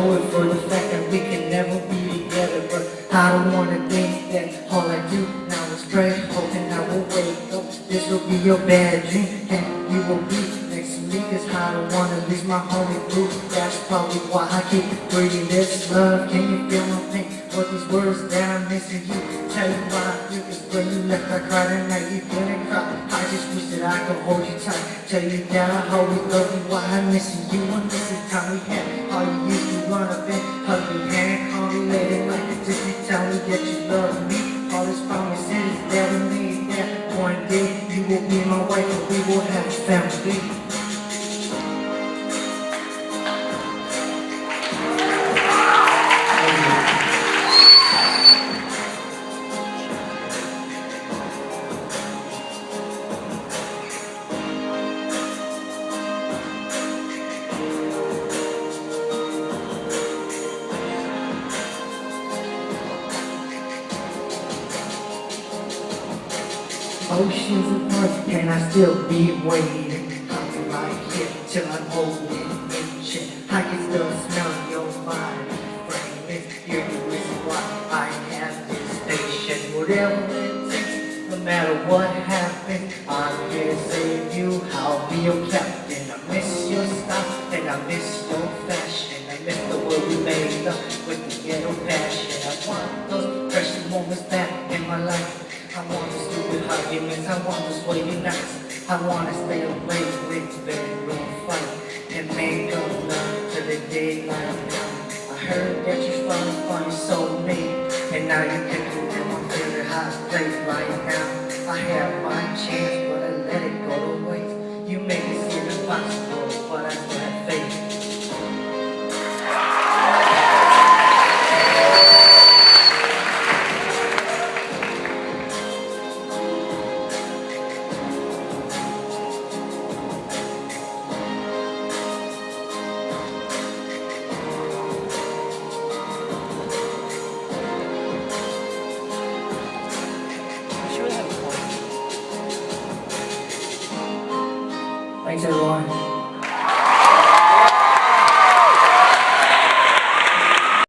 know it for the fact that we can never be together, but I don't wanna think that all I do now is pray, hoping I will wake up. This will be your bad dream, and you will be next to me, cause I don't wanna lose my homie blue. That's probably why I keep breathing this love. Can you feel my pain? What these words that I'm missing you? Tell you why I feel, cause when you left I cried at night, you didn't cry. I just wish that I could hold you tight, tell you that I always love you, why I'm missing you. I miss the time we had, how you used to run up and hug me and call me late at night, just to tell me that you love me. All these promises that we made, that one day you will be my wife and we will have a family. Oceans apart, can I still be waiting? I'll be right here till I'm old and ancient. I can still smell your body frame. You're the reason why I have this station. Whatever it takes, no matter what happens, I'm here to save you. I'll be your captain. I miss your style and I miss your fashion. I miss the way we made up with the ghetto passion. I want those precious moments back in my life. I want the stupid arguments, I want the sweaty nights. I want to stay awake with bedroom fight and make up love till the daylight comes. I heard that you found your soulmate, and now you can do in my favorite hot place right now. I have my chance, but I let it go to waste. You make it seem impossible, but I still have faith. Thanks everyone.